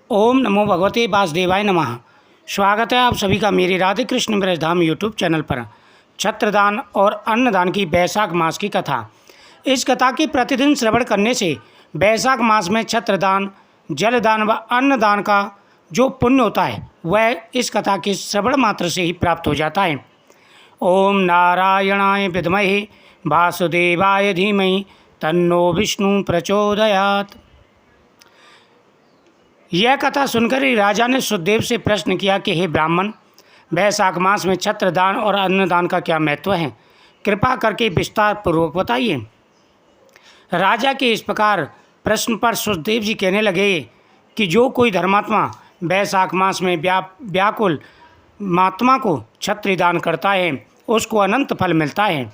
ओम नमो भगवते वासुदेवाय नमः। स्वागत है आप सभी का मेरे राधे कृष्ण ब्रजधाम यूट्यूब चैनल पर। छत्रदान और अन्नदान की वैशाख मास की कथा। इस कथा की प्रतिदिन श्रवण करने से वैशाख मास में छत्रदान, जलदान व अन्नदान का जो पुण्य होता है वह इस कथा के श्रवण मात्र से ही प्राप्त हो जाता है। ओम नारायणाय विद्महे वासुदेवाय धीमहि तन्नो विष्णु प्रचोदयात्। यह कथा सुनकर ही राजा ने सुखदेव से प्रश्न किया कि हे ब्राह्मण, वैशाख मास में छत्रदान और अन्नदान का क्या महत्व है? कृपा करके विस्तार पूर्वक बताइए। राजा के इस प्रकार प्रश्न पर सुखदेव जी कहने लगे कि जो कोई धर्मात्मा वैशाख मास में व्याकुल महात्मा को छत्रदान करता है उसको अनंत फल मिलता है।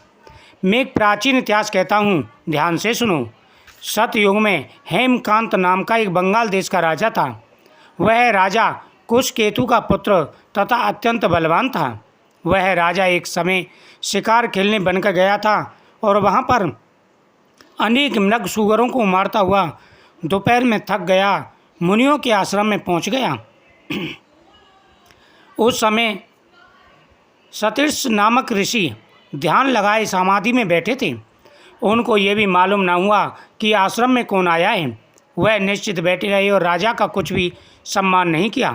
मैं एक प्राचीन इतिहास कहता हूँ, ध्यान से सुनो। सतयुग में हेमकांत नाम का एक बंगाल देश का राजा था। वह राजा कुशकेतु का पुत्र तथा अत्यंत बलवान था। वह राजा एक समय शिकार खेलने बनकर गया था और वहाँ पर अनेक मृग सुअरों को मारता हुआ दोपहर में थक गया मुनियों के आश्रम में पहुँच गया। उस समय सतीर्ष नामक ऋषि ध्यान लगाए समाधि में बैठे थे। उनको ये भी मालूम न हुआ कि आश्रम में कौन आया है। वह निश्चित बैठे रहे और राजा का कुछ भी सम्मान नहीं किया।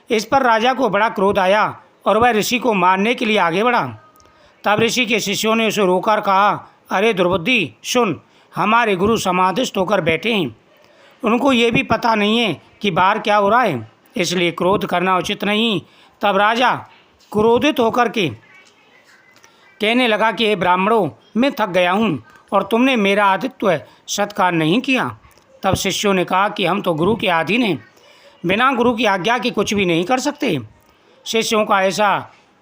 इस पर राजा को बड़ा क्रोध आया और वह ऋषि को मारने के लिए आगे बढ़ा। तब ऋषि के शिष्यों ने उसे रोकर कहा, अरे दुर्बुद्धि, सुन, हमारे गुरु समाधिस्थ होकर बैठे हैं। उनको ये भी पता नहीं है कि बाहर क्या हो रहा है, इसलिए क्रोध करना उचित नहीं। तब राजा क्रोधित होकर के कहने लगा कि हे ब्राह्मणों, मैं थक गया हूँ और तुमने मेरा आतिथ्य सत्कार नहीं किया। तब शिष्यों ने कहा कि हम तो गुरु के अधीन हैं, बिना गुरु की आज्ञा के कुछ भी नहीं कर सकते। शिष्यों का ऐसा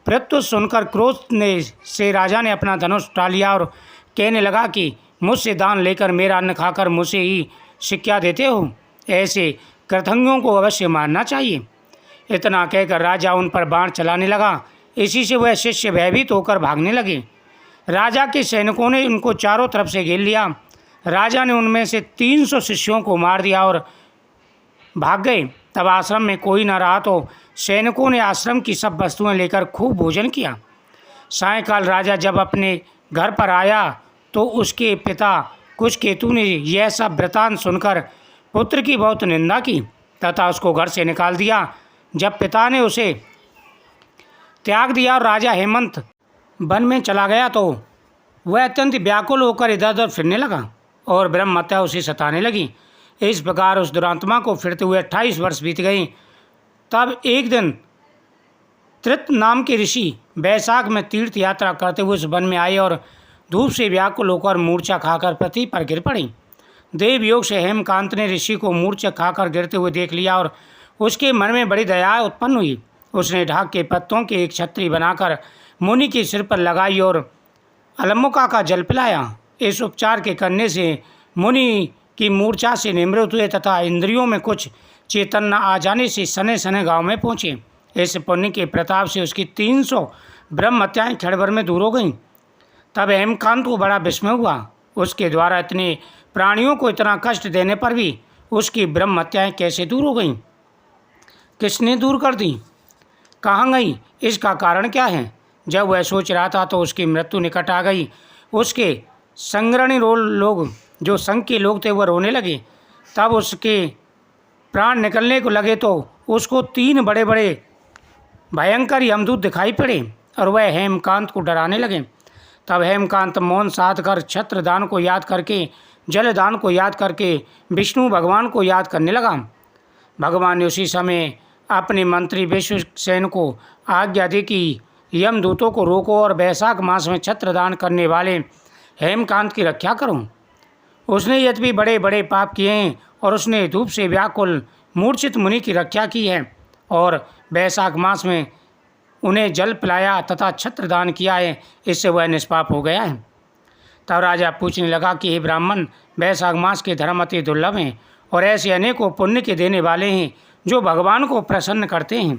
प्रत्युत्तर सुनकर क्रोध से राजा ने अपना धनुष उठा लिया और कहने लगा कि मुझसे दान लेकर मेरा अन्न खाकर मुझसे ही शिक्षा देते हो, ऐसे कृतज्ञों को अवश्य मारना चाहिए। इतना कहकर राजा उन पर बाण चलाने लगा। इसी से वह शिष्य भयभीत होकर भागने लगे। राजा के सैनिकों ने उनको चारों तरफ से घेर लिया। राजा ने उनमें से 300 शिष्यों को मार दिया और भाग गए। तब आश्रम में कोई न रहा तो सैनिकों ने आश्रम की सब वस्तुएं लेकर खूब भोजन किया। सायंकाल राजा जब अपने घर पर आया तो उसके पिता कुशकेतु ने यह सब वृतांत सुनकर पुत्र की बहुत निंदा की तथा उसको घर से निकाल दिया। जब पिता ने उसे त्याग दिया और राजा हेमंत वन में चला गया तो वह अत्यंत व्याकुल होकर इधर उधर फिरने लगा और ब्रह्म हत्या उसे सताने लगी। इस प्रकार उस दुरात्मा को फिरते हुए 28 वर्ष बीत गए। तब एक दिन त्रित नाम के ऋषि वैशाख में तीर्थ यात्रा करते हुए उस वन में आए और धूप से व्याकुल होकर मूर्छा खाकर पृथ्वी पर गिर पड़ी। देव योग से हेमकांत ने ऋषि को मूर्छा खाकर गिरते हुए देख लिया और उसके मन में बड़ी दया उत्पन्न हुई। उसने ढाक के पत्तों की एक छतरी बनाकर मुनि के सिर पर लगाई और अलमुका का जल पिलाया। इस उपचार के करने से मुनि की मूर्छा से निवृत्त हुए तथा इंद्रियों में कुछ चेतन न आ जाने से सने सने गांव में पहुँचे। इस पुण्य के प्रताप से उसकी 300 ब्रह्म हत्याएँ क्षण भर में दूर हो गईं। तब हेमकांत को बड़ा विस्मय हुआ। उसके द्वारा इतने प्राणियों को इतना कष्ट देने पर भी उसकी ब्रह्म हत्याएँ कैसे दूर हो गईं? किसने दूर कर दी? कहाँ गई? इसका कारण क्या है? जब वह सोच रहा था तो उसकी मृत्यु निकट आ गई। उसके संग्रणी लोग, जो संघ के लोग थे, वह रोने लगे। तब उसके प्राण निकलने को लगे तो उसको 3 बड़े बड़े भयंकर यमदूत दिखाई पड़े और वह हेमकांत को डराने लगे। तब हेमकांत मौन साध कर छत्रदान को याद करके, जलदान को याद करके विष्णु भगवान को याद करने लगा। भगवान ने उसी समय अपने मंत्री विश्वसेन को आज्ञा दी कि यमदूतों को रोको और वैशाख मास में छत्रदान करने वाले हेमकांत की रक्षा करो। उसने यद्यपि बड़े बड़े पाप किए हैं और उसने धूप से व्याकुल मूर्छित मुनि की रक्षा की है और वैशाख मास में उन्हें जल पिलाया तथा छत्रदान किया है, इससे वह निष्पाप हो गया है। तब राजा पूछने लगा कि हे ब्राह्मण, वैशाख मास के धर्म अति दुर्लभ हैं और ऐसे अनेकों पुण्य के देने वाले हैं जो भगवान को प्रसन्न करते हैं।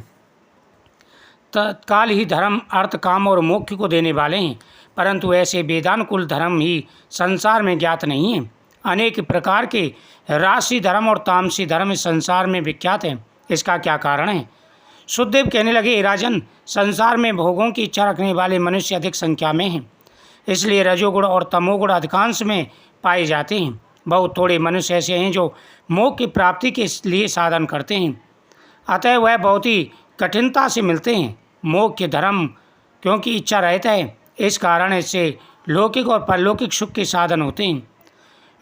तत्काल ही धर्म, अर्थ, काम और मोक्ष को देने वाले हैं, परंतु ऐसे वेदानुकूल धर्म ही संसार में ज्ञात नहीं है। अनेक प्रकार के राशि धर्म और तामसी धर्म इस संसार में विख्यात हैं। इसका क्या कारण है? सुखदेव कहने लगे, राजन, संसार में भोगों की इच्छा रखने वाले मनुष्य अधिक संख्या में हैं, इसलिए रजोगुण और तमोगुण अधिकांश में पाए जाते हैं। बहुत थोड़े मनुष्य ऐसे हैं जो मोक्ष की प्राप्ति के लिए साधन करते हैं, अतः वह बहुत ही कठिनता से मिलते हैं। मोक्ष के धर्म क्योंकि इच्छा रहता है, इस कारण इससे लौकिक और परलौकिक सुख के साधन होते हैं।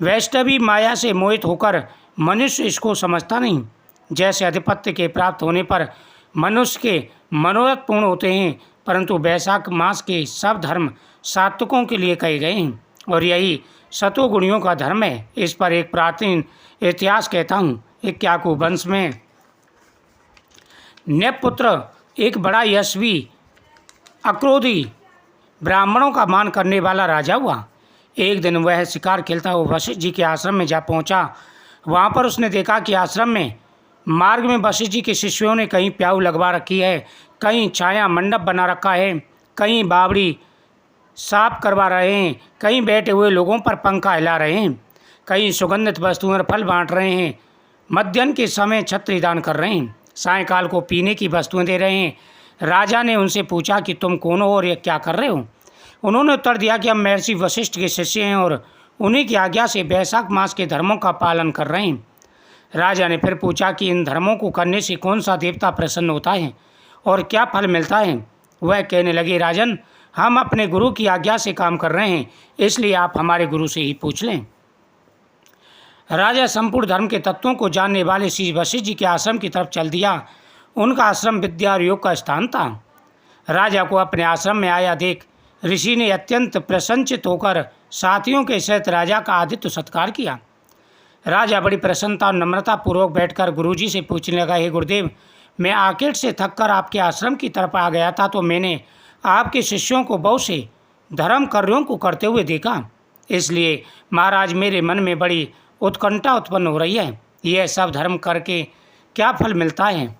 वैष्णवी माया से मोहित होकर मनुष्य इसको समझता नहीं। जैसे अधिपत्य के प्राप्त होने पर मनुष्य के मनोरथ पूर्ण होते हैं, परंतु वैशाख मास के सब धर्म सात्विकों के लिए कहे गए हैं और यही सतोगुणियों का धर्म है। इस पर एक प्राचीन इतिहास कहता हूँ। इक्ष्वाकु वंश में नृपपुत्र एक बड़ा यशस्वी अक्रोधी ब्राह्मणों का मान करने वाला राजा हुआ। एक दिन वह शिकार खेलता हुआ वशिष्ठ जी के आश्रम में जा पहुंचा। वहां पर उसने देखा कि आश्रम में मार्ग में वशिष्ठ जी के शिष्यों ने कहीं प्याऊ लगवा रखी है, कहीं छाया मंडप बना रखा है, कहीं बावड़ी साफ करवा रहे हैं, कहीं बैठे हुए लोगों पर पंखा हिला रहे हैं, कहीं सुगंधित वस्तुएं और फल बांट रहे हैं, मध्याह्न के समय छत्र दान कर रहे हैं, सायंकाल को पीने की वस्तुएं दे रहे हैं। राजा ने उनसे पूछा कि तुम कौन हो और ये क्या कर रहे हो? उन्होंने उत्तर दिया कि हम महर्षि वशिष्ठ के शिष्य हैं और उन्हीं की आज्ञा से वैशाख मास के धर्मों का पालन कर रहे हैं। राजा ने फिर पूछा कि इन धर्मों को करने से कौन सा देवता प्रसन्न होता है और क्या फल मिलता है? वह कहने लगे, राजन, हम अपने गुरु की आज्ञा से काम कर रहे हैं, इसलिए आप हमारे गुरु से ही पूछ लें। राजा संपूर्ण धर्म के तत्वों को जानने वाले श्री वशिष्ठ जी के आश्रम की तरफ चल दिया। उनका आश्रम विद्या और योग का स्थान था। राजा को अपने आश्रम में आया देख ऋषि ने अत्यंत प्रसन्नचित होकर साथियों के सहित राजा का आतिथ्य सत्कार किया। राजा बड़ी प्रसन्नता और नम्रता पूर्वक बैठकर गुरुजी से पूछने लगा, हे गुरुदेव, मैं आकेट से थककर आपके आश्रम की तरफ आ गया था तो मैंने आपके शिष्यों को बहुत से धर्म कार्यों को करते हुए देखा, इसलिए महाराज मेरे मन में बड़ी उत्कंठा उत्पन्न हो रही है। यह सब धर्म करके क्या फल मिलता है?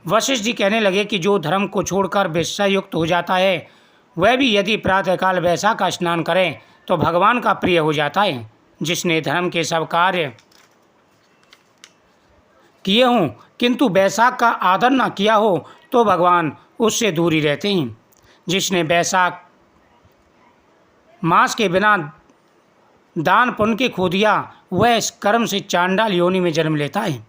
वशिष्ठ जी कहने लगे कि जो धर्म को छोड़कर विषय युक्त हो जाता है वह भी यदि प्रातःकाल वैशाख का स्नान करे तो भगवान का प्रिय हो जाता है। जिसने धर्म के सब कार्य किए हों किंतु वैशाख का आदर न किया हो तो भगवान उससे दूर ही रहते हैं। जिसने वैशाख मास के बिना दान पुण्य के खो दिया वह इस कर्म से चांडाल योनि में जन्म लेता है।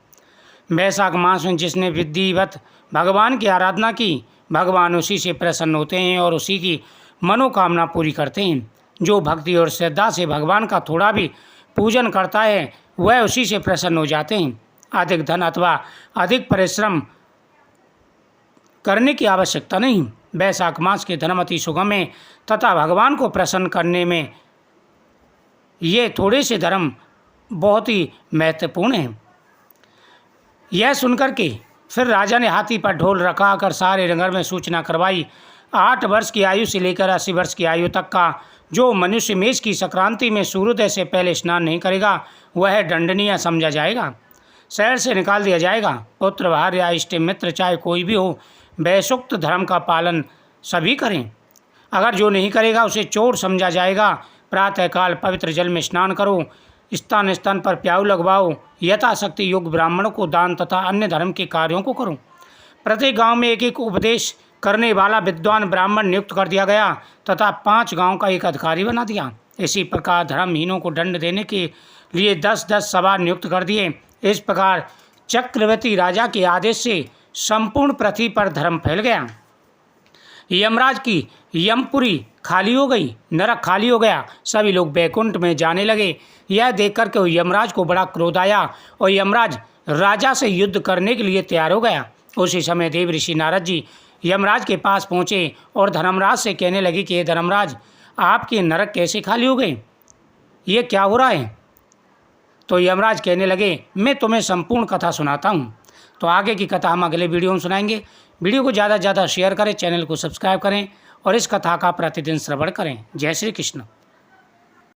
वैशाख मास में जिसने विधिवत भगवान की आराधना की, भगवान उसी से प्रसन्न होते हैं और उसी की मनोकामना पूरी करते हैं। जो भक्ति और श्रद्धा से भगवान का थोड़ा भी पूजन करता है वह उसी से प्रसन्न हो जाते हैं। अधिक धन अथवा अधिक परिश्रम करने की आवश्यकता नहीं। वैशाख मास के धर्म अति सुगम है तथा भगवान को प्रसन्न करने में ये थोड़े से धर्म बहुत ही महत्वपूर्ण हैं। यह सुनकर के फिर राजा ने हाथी पर ढोल रखा कर सारे नगर में सूचना करवाई। 8 वर्ष की आयु से लेकर 80 वर्ष की आयु तक का जो मनुष्य मेष की संक्रांति में सूर्योदय से पहले स्नान नहीं करेगा वह दंडनीय समझा जाएगा, शहर से निकाल दिया जाएगा। पुत्र भार्य इष्ट मित्र चाहे कोई भी हो, वैशुक्त धर्म का पालन सभी करें। अगर जो नहीं करेगा उसे चोर समझा जाएगा। प्रातःकाल पवित्र जल में स्नान करो, स्थान स्थान पर प्याऊ लगवाओ, यथाशक्ति योग ब्राह्मणों को दान तथा अन्य धर्म के कार्यों को करो। प्रत्येक गांव में एक एक उपदेश करने वाला विद्वान ब्राह्मण नियुक्त कर दिया गया तथा 5 गांव का एक अधिकारी बना दिया। इसी प्रकार धर्महीनों को दंड देने के लिए 10-10 सभा नियुक्त कर दिए। इस प्रकार चक्रवर्ती राजा के आदेश से संपूर्ण पृथ्वी पर धर्म फैल गया। यमराज की यमपुरी खाली हो गई, नरक खाली हो गया, सभी लोग बैकुंठ में जाने लगे। यह देखकर के यमराज को बड़ा क्रोध आया और यमराज राजा से युद्ध करने के लिए तैयार हो गया। उसी समय देव ऋषि नारद जी यमराज के पास पहुँचे और धर्मराज से कहने लगे कि हे धर्मराज, आपके नरक कैसे खाली हो गए, ये क्या हो रहा है? तो यमराज कहने लगे, मैं तुम्हें संपूर्ण कथा सुनाता हूँ। तो आगे की कथा हम अगले वीडियो में सुनाएंगे। वीडियो को ज़्यादा से ज़्यादा शेयर करें, चैनल को सब्सक्राइब करें और इस कथा का प्रतिदिन श्रवण करें। जय श्री कृष्ण।